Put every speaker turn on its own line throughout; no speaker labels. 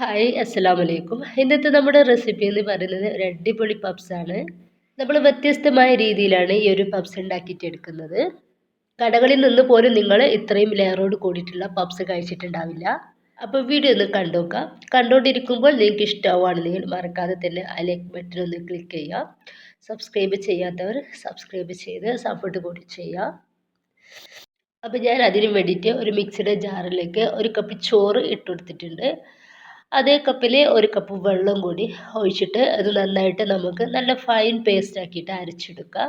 Hi അസ്സലാമു അലൈക്കും. ഇന്നത്തെ നമ്മുടെ റെസിപ്പി എന്ന് പറയുന്നത് ഒരു അടിപൊളി പപ്സാണ്. നമ്മൾ വ്യത്യസ്തമായ രീതിയിലാണ് ഈ ഒരു പപ്സ് ഉണ്ടാക്കിയിട്ട് എടുക്കുന്നത്. കടകളിൽ നിന്ന് പോലും നിങ്ങൾ ഇത്രയും ലെയറോട് കൂടിയിട്ടുള്ള പപ്സ് കഴിച്ചിട്ടുണ്ടാവില്ല. അപ്പോൾ വീഡിയോ ഒന്ന് കണ്ടു നോക്കാം. കണ്ടുകൊണ്ടിരിക്കുമ്പോൾ നിങ്ങൾക്ക് ഇഷ്ടമാവുകയാണെങ്കിൽ മറക്കാതെ തന്നെ ആ ലൈക്ക് ബട്ടൺ ഒന്ന് ക്ലിക്ക് ചെയ്യുക. സബ്സ്ക്രൈബ് ചെയ്യാത്തവർ സബ്സ്ക്രൈബ് ചെയ്ത് സപ്പോർട്ട് കൂടി ചെയ്യുക. അപ്പോൾ ഞാൻ അതിന് വേണ്ടിയിട്ട് ഒരു മിക്സിയുടെ ജാറിലേക്ക് ഒരു കപ്പ് ചോറ് ഇട്ട് കൊടുത്തിട്ടുണ്ട്. അതേ കപ്പിൽ ഒരു കപ്പ് വെള്ളം കൂടി ഒഴിച്ചിട്ട് അത് നന്നായിട്ട് നമുക്ക് നല്ല ഫൈൻ പേസ്റ്റ് ആക്കിയിട്ട് അരച്ചെടുക്കാം.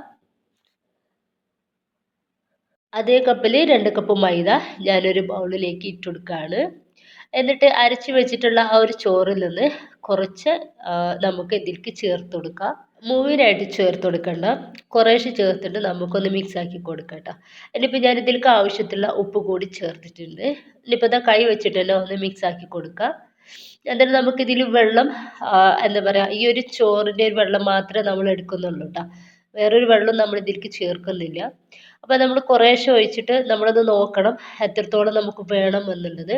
അതേ കപ്പിൽ 2 കപ്പ് മൈദ ഞാനൊരു ബൗളിലേക്ക് ഇട്ട് കൊടുക്കുകയാണ്. എന്നിട്ട് അരച്ച് വെച്ചിട്ടുള്ള ആ ഒരു ചോറിൽ നിന്ന് കുറച്ച് നമുക്ക് ഇതിലേക്ക് ചേർത്ത് കൊടുക്കാം. മുഴുവനായിട്ട് ചേർത്ത് കൊടുക്കണ്ട, കുറേശ്ശെ ചേർത്തിട്ട് നമുക്കൊന്ന് മിക്സ് ആക്കി കൊടുക്കാം കേട്ടോ. ഇനിയിപ്പോൾ ഞാൻ ഇതിലേക്ക് ആവശ്യത്തിലുള്ള ഉപ്പ് കൂടി ചേർത്തിട്ടുണ്ട്. ഇനിയിപ്പോൾ ഇതാ കൈ വെച്ചിട്ട് തന്നെ ഒന്ന് മിക്സ് ആക്കി കൊടുക്കാം. എന്നിട്ട് നമുക്കിതിൽ വെള്ളം എന്താ പറയുക, ഈ ഒരു ചോറിൻ്റെ ഒരു വെള്ളം മാത്രമേ നമ്മൾ എടുക്കുന്നുള്ളൂ കേട്ടോ. വേറൊരു വെള്ളം നമ്മൾ ഇതിലേക്ക് ചേർക്കുന്നില്ല. അപ്പോൾ നമ്മൾ കുറേശ്ശെ ഒഴിച്ചിട്ട് നമ്മളത് നോക്കണം എത്രത്തോളം നമുക്ക് വേണം എന്നുള്ളത്.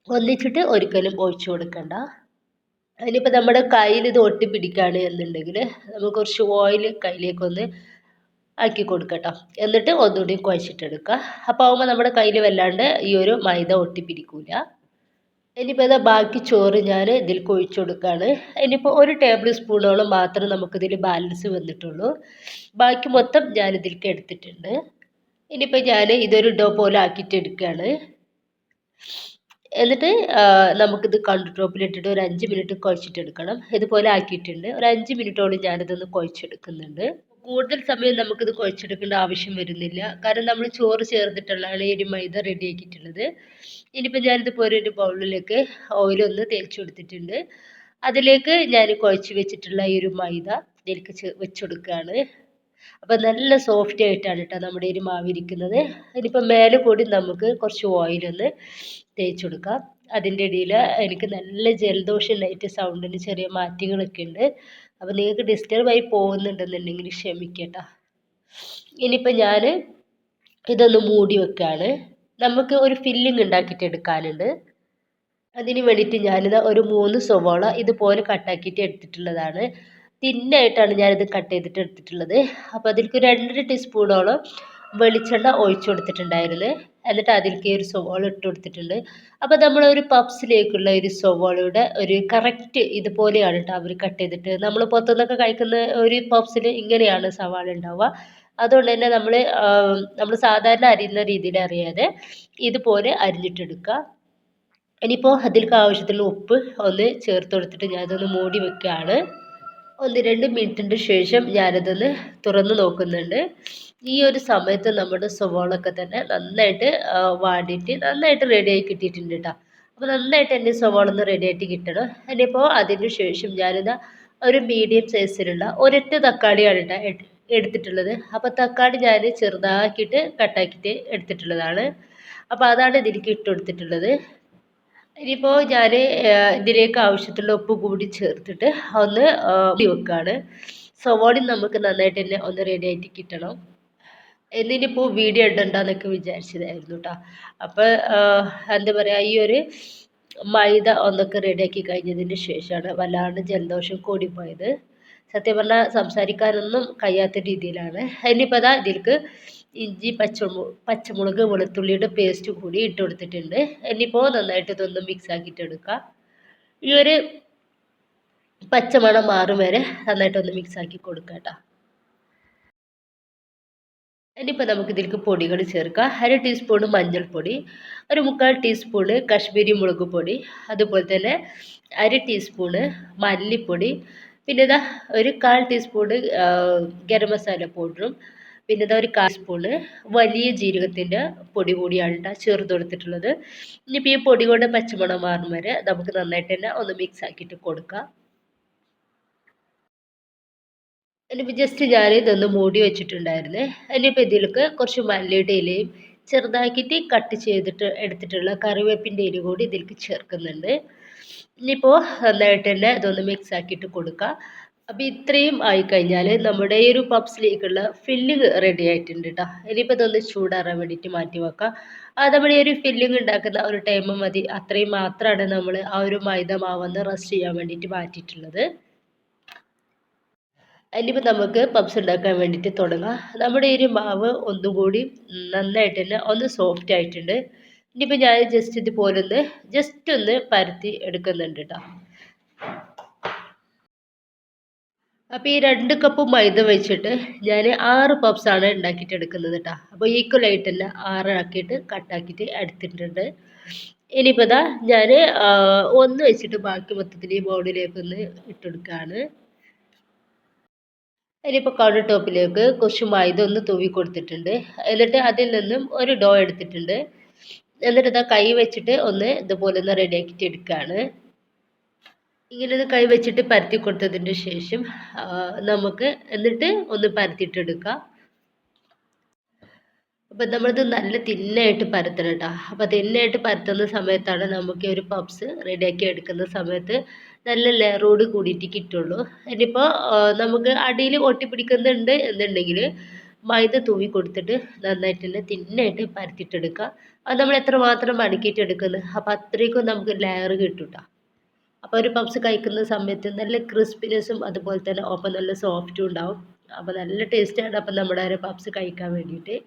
ഒന്നിച്ചിട്ട് ഒരിക്കലും ഒഴിച്ചു കൊടുക്കണ്ട. അതിനിപ്പോൾ നമ്മുടെ കയ്യിൽ ഇത് ഒട്ടി പിടിക്കുകയാണ് എന്നുണ്ടെങ്കിൽ നമുക്ക് കുറച്ച് ഓയിൽ കയ്യിലേക്കൊന്ന് ആക്കി കൊടുക്കട്ടോ. എന്നിട്ട് ഒന്നുകൂടി കുഴച്ചിട്ടെടുക്കുക. അപ്പോൾ ആകുമ്പോൾ നമ്മുടെ കയ്യിൽ വല്ലാണ്ട് ഈ ഒരു മൈദ ഒട്ടി പിടിക്കില്ല. ഇനിയിപ്പോൾ ഇതാ ബാക്കി ചോറ് ഞാൻ ഇതിൽ ഒഴിച്ചു കൊടുക്കുകയാണ്. ഇനിയിപ്പോൾ 1 ടേബിൾ സ്പൂണോളം മാത്രം നമുക്കിതിൽ ബാലൻസ് വന്നിട്ടുള്ളൂ. ബാക്കി മൊത്തം ഞാനിതിലേക്ക് എടുത്തിട്ടുണ്ട്. ഇനിയിപ്പോൾ ഞാൻ ഇതൊരു ഡോ പോലെ ആക്കിയിട്ട് എടുക്കുകയാണ്. എന്നിട്ട് നമുക്കിത് കൗണ്ടർ ടോപ്പിലിട്ടിട്ട് ഒരു 5 മിനിറ്റ് കുഴച്ചിട്ടെടുക്കണം. ഇതുപോലെ ആക്കിയിട്ടുണ്ട്. ഒരു 5 മിനിറ്റോളം ഞാനിതൊന്ന് കുഴച്ചെടുക്കുന്നുണ്ട്. കൂടുതൽ സമയം നമുക്കിത് കുഴച്ചെടുക്കേണ്ട ആവശ്യം വരുന്നില്ല. കാരണം നമ്മൾ ചോറ് ചേർത്തിട്ടുള്ളതാണ് ഈ ഒരു മൈദ റെഡിയാക്കിയിട്ടുള്ളത്. ഇനിയിപ്പോൾ ഞാനിതുപോലെ ഒരു ബൗളിലേക്ക് ഓയിലൊന്ന് തേച്ച് കൊടുത്തിട്ടുണ്ട്. അതിലേക്ക് ഞാൻ കുഴച്ച് വെച്ചിട്ടുള്ള ഈ ഒരു മൈദ ഇതിലേക്ക് വെച്ച് കൊടുക്കുകയാണ്. അപ്പോൾ നല്ല സോഫ്റ്റ് ആയിട്ടാണ് കേട്ടോ നമ്മുടെ ഒരു മാവിരിക്കുന്നത്. ഇനിയിപ്പോൾ മേലെ കൂടി നമുക്ക് കുറച്ച് ഓയിലൊന്ന് തേച്ച് കൊടുക്കാം. അതിൻ്റെ ഇടയിൽ എനിക്ക് നല്ല ജലദോഷം ഉണ്ടായിട്ട് സൗണ്ടിന് ചെറിയ മാറ്റങ്ങളൊക്കെ ഉണ്ട്. അപ്പോൾ നിങ്ങൾക്ക് ഡിസ്റ്റർബായി പോകുന്നുണ്ടെന്നുണ്ടെങ്കിൽ ക്ഷമിക്കട്ടോ. ഇനിയിപ്പോൾ ഞാൻ ഇതൊന്ന് മൂടി വെക്കുകയാണ്. നമുക്ക് ഒരു ഫില്ലിങ് ഉണ്ടാക്കിയിട്ട് എടുക്കാനുണ്ട്. അതിന് വേണ്ടിയിട്ട് ഞാനിത് ഒരു 3 സവാള ഇതുപോലെ കട്ടാക്കിയിട്ട് എടുത്തിട്ടുള്ളതാണ്. തിന്നായിട്ടാണ് ഞാനിത് കട്ട് ചെയ്തിട്ട് എടുത്തിട്ടുള്ളത്. അപ്പോൾ അതിലേക്ക് 2 ടീസ്പൂണോളം വെളിച്ചെണ്ണ ഒഴിച്ചു കൊടുത്തിട്ടുണ്ടായിരുന്നു. എന്നിട്ട് അതിലേക്ക് ഒരു സവാള ഇട്ട് കൊടുത്തിട്ടുണ്ട്. അപ്പോൾ നമ്മളൊരു പപ്സിലേക്കുള്ള ഒരു സവാളയുടെ ഒരു കറക്റ്റ് ഇതുപോലെയാണ് കേട്ടോ അവർ കട്ട് ചെയ്തിട്ട്. നമ്മൾ പുറത്തുനിന്നൊക്കെ കഴിക്കുന്ന ഒരു പപ്സിൽ ഇങ്ങനെയാണ് സവാള ഉണ്ടാവുക. അതുകൊണ്ട് തന്നെ നമ്മൾ സാധാരണ അരിയുന്ന രീതിയിൽ അറിയാതെ ഇതുപോലെ അരിഞ്ഞിട്ടെടുക്കുക. ഇനിയിപ്പോൾ അതിലേക്ക് ആവശ്യത്തിനുള്ള ഉപ്പ് ഒന്ന് ചേർത്ത് കൊടുത്തിട്ട് ഞാനതൊന്ന് മൂടി വെക്കുകയാണ്. 1-2 മിനിറ്റിൻ്റെ ശേഷം ഞാനതൊന്ന് തുറന്ന് നോക്കുന്നുണ്ട്. ഈ ഒരു സമയത്ത് നമ്മുടെ സവാളൊക്കെ തന്നെ നന്നായിട്ട് വാടിയിട്ട് നന്നായിട്ട് റെഡിയായി കിട്ടിയിട്ടുണ്ട് കേട്ടോ. അപ്പോൾ നന്നായിട്ട് എൻ്റെ സവാള ഒന്ന് റെഡിയായിട്ട് കിട്ടണം. ഇനിയിപ്പോൾ അതിന് ശേഷം ഞാനിതാ ഒരു മീഡിയം സൈസിലുള്ള ഒരൊറ്റ തക്കാളിയാണ് കേട്ടോ എടുത്തിട്ടുള്ളത്. അപ്പോൾ തക്കാളി ഞാൻ ചെറുതാക്കിയിട്ട് കട്ടാക്കിയിട്ട് എടുത്തിട്ടുള്ളതാണ്. അപ്പോൾ അതാണ് ഇതിലേക്ക് ഇട്ട് കൊടുത്തിട്ടുള്ളത്. ഇനിയിപ്പോൾ ഞാൻ ഇതിലേക്ക് ആവശ്യത്തിലുള്ള ഉപ്പ് കൂടി ചേർത്തിട്ട് ഒന്ന് മൂടി വെക്കുകയാണ്. സവാളയും നമുക്ക് നന്നായിട്ട് തന്നെ ഒന്ന് റെഡി ആയിട്ട് കിട്ടണം. എന്നിനിപ്പോൾ വീഡിയോ ഇടണ്ടെന്നൊക്കെ വിചാരിച്ചതായിരുന്നു കേട്ടോ. അപ്പോൾ എന്താ പറയുക, ഈ ഒരു മൈദ ഒന്നൊക്കെ റെഡിയാക്കി കഴിഞ്ഞതിന് ശേഷമാണ് വല്ലാണ്ട് ജലദോഷം കൂടിപ്പോയത്. സത്യം പറഞ്ഞാൽ സംസാരിക്കാനൊന്നും കഴിയാത്ത രീതിയിലാണ്. ഇനിയിപ്പോൾ അതാ ഇതിലേക്ക് ഇഞ്ചി പച്ചമുളക് വെളുത്തുള്ളിയുടെ പേസ്റ്റ് കൂടി ഇട്ട് കൊടുത്തിട്ടുണ്ട്. ഇനിയിപ്പോൾ നന്നായിട്ട് ഇതൊന്ന് മിക്സ് ആക്കിയിട്ട് എടുക്കുക. ഈ ഒരു പച്ചമണം മാറും വരെ നന്നായിട്ടൊന്ന് മിക്സ് ആക്കി കൊടുക്കുക കേട്ടോ. ഇനിയിപ്പോൾ നമുക്ക് ഇതിലേക്ക് പൊടികൾ ചേർക്കാം. 1 ടീസ്പൂണ് മഞ്ഞൾപ്പൊടി, ഒരു 3/4 ടീസ്പൂണ് കാശ്മീരി മുളക് പൊടി, അതുപോലെ തന്നെ 1 ടീസ്പൂണ് മല്ലിപ്പൊടി, പിന്നെ ഇതാ ഒരു 1/4 ടീസ്പൂണ് ഗരം മസാല പൗഡറും, പിന്നെ ഇതാ ഒരു 1/4 സ്പൂണ് വലിയ ജീരകത്തിൻ്റെ പൊടി കൂടിയാണ് കേട്ടോ ചേർത്ത് കൊടുത്തിട്ടുള്ളത്. ഇനിയിപ്പോൾ ഈ പൊടി കൊണ്ട് പച്ചമണം മാറും വരെ നമുക്ക് നന്നായിട്ട് തന്നെ ഒന്ന് മിക്സ് ആക്കിയിട്ട് കൊടുക്കാം. ഇനിയിപ്പോൾ ജസ്റ്റ് ഞാൻ ഇതൊന്ന് മൂടി വെച്ചിട്ടുണ്ടായിരുന്നേ. ഇനിയിപ്പോൾ ഇതിലേക്ക് കുറച്ച് മല്ലിയുടെ ഇലയും ചെറുതാക്കിയിട്ട് കട്ട് ചെയ്തിട്ട് എടുത്തിട്ടുള്ള കറിവേപ്പിൻ്റെ ഇല കൂടി ഇതിലേക്ക് ചേർക്കുന്നുണ്ട്. ഇനിയിപ്പോൾ നന്നായിട്ട് തന്നെ ഇതൊന്ന് മിക്സ് ആക്കിയിട്ട് കൊടുക്കുക. അപ്പോൾ ഇത്രയും ആയിക്കഴിഞ്ഞാൽ നമ്മുടെ ഈ ഒരു പപ്സിലേക്കുള്ള ഫില്ലിങ് റെഡി ആയിട്ടുണ്ട് കേട്ടോ. ഇനിയിപ്പോൾ ഇതൊന്ന് ചൂടാറാൻ വേണ്ടിയിട്ട് മാറ്റി വെക്കാം. നമ്മൾ ഈ ഒരു ഫില്ലിങ് ഉണ്ടാക്കുന്ന ഒരു ടൈം മതി. അത്രയും മാത്രമാണ് നമ്മൾ ആ ഒരു മൈദ മാവൊന്ന് റെസ്റ്റ് ചെയ്യാൻ വേണ്ടിയിട്ട് മാറ്റിയിട്ടുള്ളത്. ഇനിയിപ്പോൾ നമുക്ക് പപ്സ് ഉണ്ടാക്കാൻ വേണ്ടിയിട്ട് തുടങ്ങാം. നമ്മുടെ ഈ ഒരു മാവ് ഒന്നുകൂടി നന്നായിട്ട് തന്നെ ഒന്ന് സോഫ്റ്റ് ആയിട്ടുണ്ട്. ഇനിയിപ്പോൾ ഞാൻ ജസ്റ്റ് ഇതുപോലെ ഒന്ന് ജസ്റ്റ് ഒന്ന് പരത്തി എടുക്കുന്നുണ്ട് കേട്ടോ. അപ്പോൾ ഈ 2 കപ്പ് മൈദ വെച്ചിട്ട് ഞാൻ 6 പപ്സാണ് ഉണ്ടാക്കിയിട്ട് എടുക്കുന്നത് കേട്ടോ. അപ്പോൾ ഈക്വലായിട്ട് തന്നെ 6 ആക്കിയിട്ട് കട്ടാക്കിയിട്ട് എടുത്തിട്ടുണ്ട്. ഇനിയിപ്പോൾ ഇതാ ഞാൻ ഒന്ന് വെച്ചിട്ട് ബാക്കി മൊത്തത്തിൽ ഈ ബൗളിലേക്കൊന്ന് ഇട്ടെടുക്കുകയാണ്. ഇനിയിപ്പോൾ കൗണ്ടർ ടോപ്പിലേക്ക് കുറച്ച് മൈദ ഒന്ന് തൂവി കൊടുത്തിട്ടുണ്ട്. എന്നിട്ട് അതിൽ നിന്നും ഒരു ഡോ എടുത്തിട്ടുണ്ട്. എന്നിട്ട് ഇതാ കൈ വെച്ചിട്ട് ഒന്ന് ഇതുപോലെ ഒന്ന് റെഡിയാക്കിയിട്ട് എടുക്കുകയാണ്. ഇങ്ങനെ ഒന്ന് കൈ വെച്ചിട്ട് പരത്തി കൊടുത്തതിന് ശേഷം നമുക്ക് എന്നിട്ട് ഒന്ന് പരത്തിയിട്ടെടുക്കാം. അപ്പം നമ്മളിത് നല്ല തിന്നായിട്ട് പരത്തണം കേട്ടോ. അപ്പോൾ തിന്നായിട്ട് പരത്തുന്ന സമയത്താണ് നമുക്ക് ഒരു പപ്സ് റെഡിയാക്കി എടുക്കുന്ന സമയത്ത് നല്ല ലെയറോട് കൂടിയിട്ട് കിട്ടുള്ളൂ. ഇനിയിപ്പോൾ നമുക്ക് അടിയിൽ ഒട്ടിപ്പിടിക്കുന്നുണ്ട് എന്നുണ്ടെങ്കിൽ മൈദ തൂവി കൊടുത്തിട്ട് നന്നായിട്ട് തന്നെ തിന്നായിട്ട് പരത്തിയിട്ടെടുക്കുക. അത് നമ്മൾ എത്രമാത്രം മടക്കിയിട്ട് എടുക്കുന്നത് അപ്പോൾ അത്രയ്ക്കും നമുക്ക് ലെയർ കിട്ടും കേട്ടോ. അപ്പോൾ ഒരു പപ്സ് കഴിക്കുന്ന സമയത്ത് നല്ല ക്രിസ്പിനെസ്സും അതുപോലെ തന്നെ ഒപ്പം നല്ല സോഫ്റ്റും ഉണ്ടാവും. അപ്പോൾ നല്ല ടേസ്റ്റാണ് അപ്പം നമ്മുടെ ഒരു പപ്സ് കഴിക്കാൻ വേണ്ടിയിട്ട്.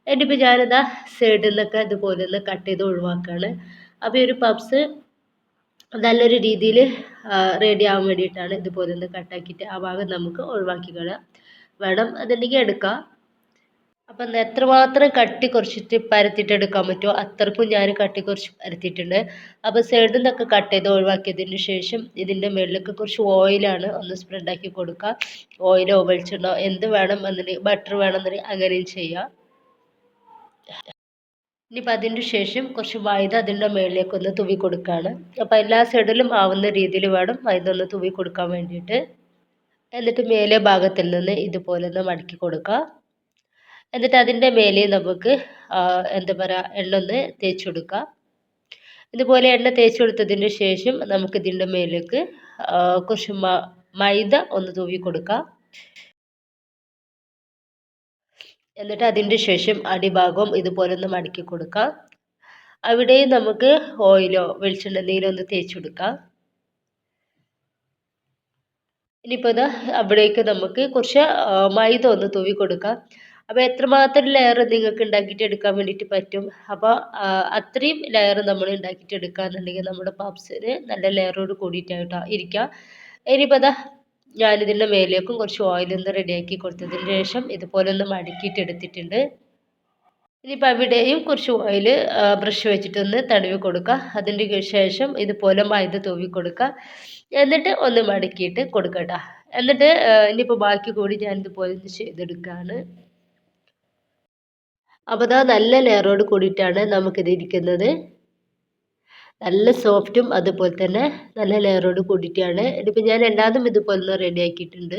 എന്നിട്ടിപ്പോൾ ഞാനിതാ സൈഡിൽ നിന്നൊക്കെ ഇതുപോലെ ഒന്ന് കട്ട് ചെയ്ത് ഒഴിവാക്കുകയാണ്. അപ്പോൾ ഈ ഒരു പപ്സ് നല്ലൊരു രീതിയിൽ റെഡി ആവാൻ വേണ്ടിയിട്ടാണ് ഇതുപോലെ ഒന്ന് കട്ടാക്കിയിട്ട് ആ ഭാഗം നമുക്ക് ഒഴിവാക്കി കളയാം. വേണം അതുണ്ടെങ്കിൽ എടുക്കാം. അപ്പം എത്രമാത്രം കട്ടി കുറച്ചിട്ട് പരത്തിയിട്ടെടുക്കാൻ പറ്റുമോ അത്രക്കും ഞാൻ കട്ടി കുറച്ച് പരത്തിയിട്ടുണ്ട്. അപ്പോൾ സൈഡിൽ നിന്നൊക്കെ കട്ട് ചെയ്ത് ഒഴിവാക്കിയതിന് ശേഷം ഇതിൻ്റെ മുകളിലേക്ക് കുറച്ച് ഓയിലാണ് ഒന്ന് സ്പ്രെഡാക്കി കൊടുക്കുക. ഓയിലോ വെളിച്ചെണ്ണോ എന്ത് വേണം എന്നുണ്ടെങ്കിൽ ബട്ടർ വേണമെന്നുണ്ടെങ്കിൽ അങ്ങനെയും ചെയ്യാം. ഇനിയിപ്പോൾ അതിൻ്റെ ശേഷം കുറച്ച് മൈദ അതിൻ്റെ മുകളിലേക്ക് ഒന്ന് തൂവി കൊടുക്കുകയാണ്. അപ്പോൾ എല്ലാ സൈഡിലും ആവുന്ന രീതിയിൽ വേണം മൈദ ഒന്ന് തൂവി കൊടുക്കാൻ വേണ്ടിയിട്ട്. എന്നിട്ട് മേലെ ഭാഗത്തിൽ നിന്ന് ഇതുപോലെ ഒന്ന് മടക്കി കൊടുക്കുക. എന്നിട്ട് അതിൻ്റെ മേലെ നമുക്ക് എന്താ പറയുക എണ്ണ ഒന്ന് തേച്ച് കൊടുക്കുക. ഇതുപോലെ എണ്ണ തേച്ച് കൊടുത്തതിന് ശേഷം നമുക്ക് ഇതിൻ്റെ മേലേക്ക് കുറച്ച് മൈദ ഒന്ന് തൂവി കൊടുക്കുക. എന്നിട്ട് അതിൻ്റെ ശേഷം അടിഭാഗം ഇതുപോലെ ഒന്ന് മടക്കി കൊടുക്കുക. അവിടെയും നമുക്ക് ഓയിലോ വെളിച്ചെണ്ണ എന്തെങ്കിലും ഒന്ന് തേച്ച് കൊടുക്കാം. ഇനിയിപ്പോൾ ഇതാ അവിടേക്ക് നമുക്ക് കുറച്ച് മൈദ ഒന്ന് തൂവി കൊടുക്കാം. അപ്പോൾ എത്രമാത്രം ലെയർ നിങ്ങൾക്ക് ഉണ്ടാക്കിയിട്ട് എടുക്കാൻ വേണ്ടിയിട്ട് പറ്റും അപ്പോൾ അത്രയും ലെയർ നമ്മൾ ഉണ്ടാക്കിയിട്ട് എടുക്കുകയെന്നുണ്ടെങ്കിൽ നമ്മുടെ പപ്സിന് നല്ല ലെയറോട് കൂടിയിട്ടായിട്ടാ ഇരിക്കുക. ഇനിയിപ്പോൾ അതാ ഞാനിതിൻ്റെ മേലേക്കും കുറച്ച് ഓയിലൊന്ന് റെഡിയാക്കി കൊടുത്തതിന് ശേഷം ഇതുപോലെ ഒന്ന് മടക്കിയിട്ട് എടുത്തിട്ടുണ്ട്. ഇനിയിപ്പോൾ അവിടെയും കുറച്ച് ഓയിൽ ബ്രഷ് വെച്ചിട്ടൊന്ന് തടവി കൊടുക്കുക. അതിൻ്റെ ശേഷം ഇതുപോലെ മൈദ തൂവി കൊടുക്കുക. എന്നിട്ട് ഒന്ന് മടക്കിയിട്ട് കൊടുക്കുക കേട്ടോ. എന്നിട്ട് ഇനിയിപ്പോൾ ബാക്കി കൂടി ഞാൻ ഇതുപോലെ ഒന്ന് ചെയ്തെടുക്കുകയാണ്. അപ്പോൾ ഇതാ നല്ല ലെയറോട് കൂടിയിട്ടാണ് നമുക്കിത് ഇരിക്കുന്നത്. നല്ല സോഫ്റ്റും അതുപോലെ തന്നെ നല്ല ലെയറോട് കൂടിയിട്ടാണ്. ഇതിപ്പോൾ ഞാൻ രണ്ടാമതും ഇതുപോലെ ഒന്ന് റെഡിയാക്കിയിട്ടുണ്ട്.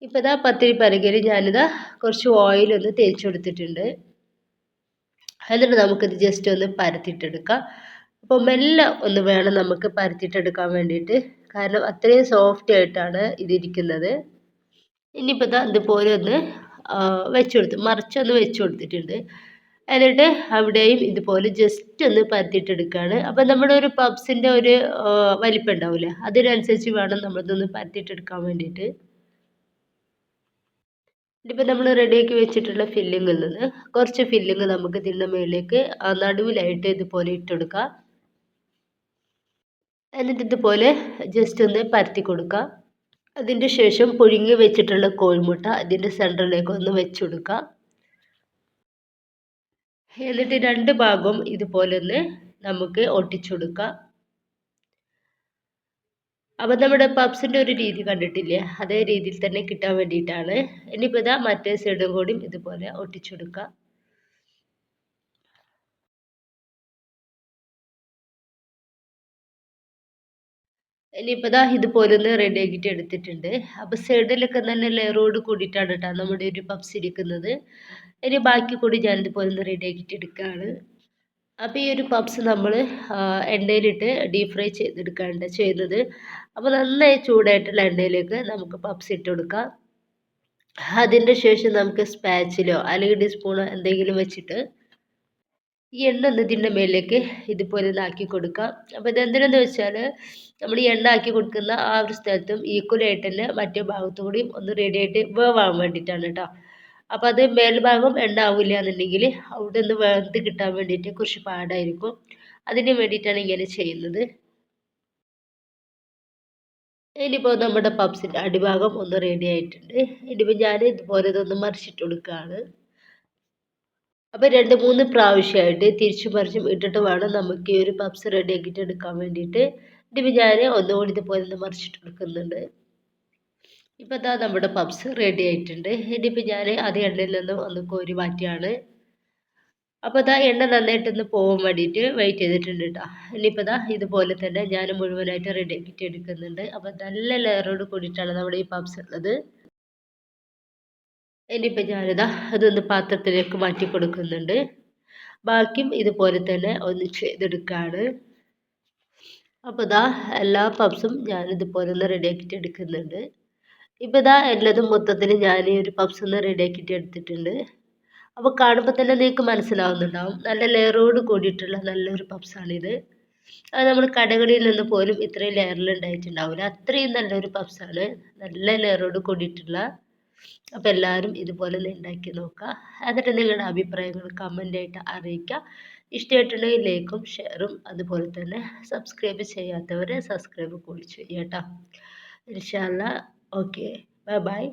ഇപ്പോൾ ഇതാ പത്തിരി പലകയിൽ ഞാനിതാ കുറച്ച് ഓയിലൊന്ന് തേച്ച് കൊടുത്തിട്ടുണ്ട്. എന്നിട്ട് നമുക്കിത് ജസ്റ്റ് ഒന്ന് പരത്തിയിട്ടെടുക്കാം. അപ്പോൾ മെല്ലെ ഒന്ന് വേണം നമുക്ക് പരത്തിയിട്ടെടുക്കാൻ വേണ്ടിയിട്ട്. കാരണം അത്രയും സോഫ്റ്റ് ആയിട്ടാണ് ഇതിരിക്കുന്നത്. ഇനിയിപ്പോൾ ഇതാ ഇതുപോലെ ഒന്ന് മറിച്ചൊന്ന് വെച്ച് കൊടുത്തിട്ടുണ്ട്. എന്നിട്ട് അവിടെയും ഇതുപോലെ ജസ്റ്റ് ഒന്ന് പരത്തിയിട്ടെടുക്കുകയാണ്. അപ്പോൾ നമ്മുടെ ഒരു പപ്സിൻ്റെ ഒരു വലിപ്പം ഉണ്ടാവില്ലേ അതിനനുസരിച്ച് വേണം നമ്മളിതൊന്ന് പരത്തിയിട്ടെടുക്കാൻ വേണ്ടിയിട്ട്. ഇതിപ്പോൾ നമ്മൾ റെഡിയാക്കി വെച്ചിട്ടുള്ള ഫില്ലിങ്ങിൽ നിന്ന് കുറച്ച് ഫില്ലിങ് നമുക്ക് ഇതിൻ്റെ മുകളിലേക്ക് നടുവിലായിട്ട് ഇതുപോലെ ഇട്ടെടുക്കാം. എന്നിട്ട് ഇതുപോലെ ജസ്റ്റ് ഒന്ന് പരത്തി കൊടുക്കുക. അതിൻ്റെ ശേഷം പുഴുങ്ങി വെച്ചിട്ടുള്ള കോഴിമുട്ട ഇതിൻ്റെ സെൻറ്ററിലേക്ക് ഒന്ന് വെച്ച് കൊടുക്കുക. എന്നിട്ട് രണ്ട് ഭാഗവും ഇതുപോലെ ഒന്ന് നമുക്ക് ഒട്ടിച്ചു കൊടുക്കാം. അപ്പോൾ നമ്മുടെ പപ്സിൻ്റെ ഒരു രീതി കണ്ടിട്ടില്ലേ അതേ രീതിയിൽ തന്നെ കിട്ടാൻ വേണ്ടിയിട്ടാണ്. ഇനിയിപ്പോൾ ഇതാ മറ്റേ സൈഡും കൂടി ഇതുപോലെ ഒട്ടിച്ചു കൊടുക്കുക. ഇനിയിപ്പോൾ ഇതാ ഇതുപോലെ ഒന്ന് റെഡി ആക്കിയിട്ട് എടുത്തിട്ടുണ്ട്. അപ്പോൾ സൈഡിലൊക്കെ നല്ല ലെയറോട് കൂടിയിട്ടാണ് കേട്ടോ നമ്മുടെ ഒരു പപ്സ് ഇരിക്കുന്നത്. ഇനി ബാക്കി കൂടി ഞാൻ ഇതുപോലെ ഒന്ന് റെഡി ആക്കിയിട്ട് എടുക്കുകയാണ്. അപ്പോൾ ഈ ഒരു പപ്സ് നമ്മൾ എണ്ണയിലിട്ട് ഡീപ് ഫ്രൈ ചെയ്തെടുക്കുകയാണ് ചെയ്യുന്നത്. അപ്പോൾ നന്നായി ചൂടായിട്ടുള്ള എണ്ണയിലേക്ക് നമുക്ക് പപ്സ് ഇട്ട് കൊടുക്കാം. അതിൻ്റെ ശേഷം നമുക്ക് സ്പാച്ചിലോ അല്ലെങ്കിൽ സ്പൂണോ എന്തെങ്കിലും വെച്ചിട്ട് ഈ എണ്ണ ഒന്ന് ഇതിൻ്റെ മേലേക്ക് ഇതുപോലെ ഒന്ന് ആക്കി കൊടുക്കാം. അപ്പോൾ ഇതെന്തിനെന്ന് വെച്ചാൽ നമ്മൾ ഈ എണ്ണ ആക്കി കൊടുക്കുന്ന ആ ഒരു സ്ഥലത്തും ഈക്വലായിട്ട് തന്നെ മറ്റേ ഭാഗത്തു കൂടിയും ഒന്ന് റെഡി ആയിട്ട് വേവാൻ വേണ്ടിയിട്ടാണ് കേട്ടോ. അപ്പോൾ അത് മേൽഭാഗം എണ്ണ ആവില്ല എന്നുണ്ടെങ്കിൽ അവിടെ ഒന്ന് വെന്ത് കിട്ടാൻ വേണ്ടിയിട്ട് കുറച്ച് പാടായിരിക്കും. അതിന് വേണ്ടിയിട്ടാണ് ഇങ്ങനെ ചെയ്യുന്നത്. ഇനിയിപ്പോൾ നമ്മുടെ പപ്സിൻ്റെ അടിഭാഗം ഒന്ന് റെഡി ആയിട്ടുണ്ട്. ഇനിയിപ്പോൾ ഞാൻ ഇതുപോലെ ഇതൊന്ന് മറിച്ചിട്ട് കൊടുക്കുകയാണ്. അപ്പോൾ 2, 3 പ്രാവശ്യമായിട്ട് തിരിച്ചും മറിച്ചും ഇട്ടിട്ട് വേണം നമുക്ക് ഈ ഒരു പപ്സ് റെഡി ആക്കിയിട്ട് എടുക്കാൻ വേണ്ടിയിട്ട്. ഇതിപ്പോൾ ഞാൻ ഒന്നുകൂടി ഇതുപോലെ ഒന്ന് മറിച്ചിട്ട് കൊടുക്കുന്നുണ്ട്. ഇപ്പോൾ ഇതാ നമ്മുടെ പപ്സ് റെഡി ആയിട്ടുണ്ട്. ഇനിയിപ്പോൾ ഞാൻ അത് എണ്ണയിൽ നിന്ന് ഒന്ന് കോരി മാറ്റിയാണ്. അപ്പോൾ ഇതാ എണ്ണ നന്നായിട്ടൊന്ന് പോകാൻ വേണ്ടിയിട്ട് വെയിറ്റ് ചെയ്തിട്ടുണ്ട് കേട്ടോ. ഇനിയിപ്പോൾ ഇതാ ഇതുപോലെ തന്നെ ഞാൻ മുഴുവനായിട്ട് റെഡി ആക്കിയിട്ട് എടുക്കുന്നുണ്ട്. അപ്പോൾ നല്ല ലെയറോട് കൂടിയിട്ടാണ് നമ്മുടെ ഈ പപ്സ് ഉള്ളത്. ഇനിയിപ്പോൾ ഞാനിതാ അതൊന്ന് പാത്രത്തിലേക്ക് മാറ്റി കൊടുക്കുന്നുണ്ട്. ബാക്കിയും ഇതുപോലെ തന്നെ ഒന്ന് ചെയ്തെടുക്കുകയാണ്. അപ്പോൾ ഇതാ എല്ലാ പപ്സും ഞാനിതുപോലെ ഒന്ന് റെഡിയാക്കിയിട്ട് എടുക്കുന്നുണ്ട്. ഇപ്പോൾ ഇതാ എല്ലാതും മൊത്തത്തിൽ ഞാൻ ഈ ഒരു പപ്സ് ഒന്ന് റെഡിയാക്കിയിട്ട് എടുത്തിട്ടുണ്ട്. അപ്പോൾ കാണുമ്പോൾ തന്നെ നിങ്ങൾക്ക് മനസ്സിലാവുന്നുണ്ടാവും നല്ല ലെയറോട് കൂടിയിട്ടുള്ള നല്ലൊരു പപ്സാണിത്. അത് നമ്മൾ കടകളിൽ നിന്ന് പോലും ഇത്രയും ലെയറിൽ ഉണ്ടായിട്ടുണ്ടാവില്ല. അത്രയും നല്ലൊരു പപ്സാണ്, നല്ല ലെയറോട് കൂടിയിട്ടുള്ള. അപ്പോൾ എല്ലാവരും ഇതുപോലെ ഒന്ന് ഉണ്ടാക്കി നോക്കുക. എന്നിട്ട് നിങ്ങളുടെ അഭിപ്രായങ്ങൾ കമൻ്റായിട്ട് അറിയിക്കുക. ഇഷ്ടമായിട്ടുണ്ടെങ്കിൽ ലൈക്കും ഷെയറും അതുപോലെ തന്നെ സബ്സ്ക്രൈബ് ചെയ്യാത്തവരെ സബ്സ്ക്രൈബ് കൂടി ചെയ്യുക കേട്ടോ. ഇൻഷാ അല്ലാ. Okay, bye bye.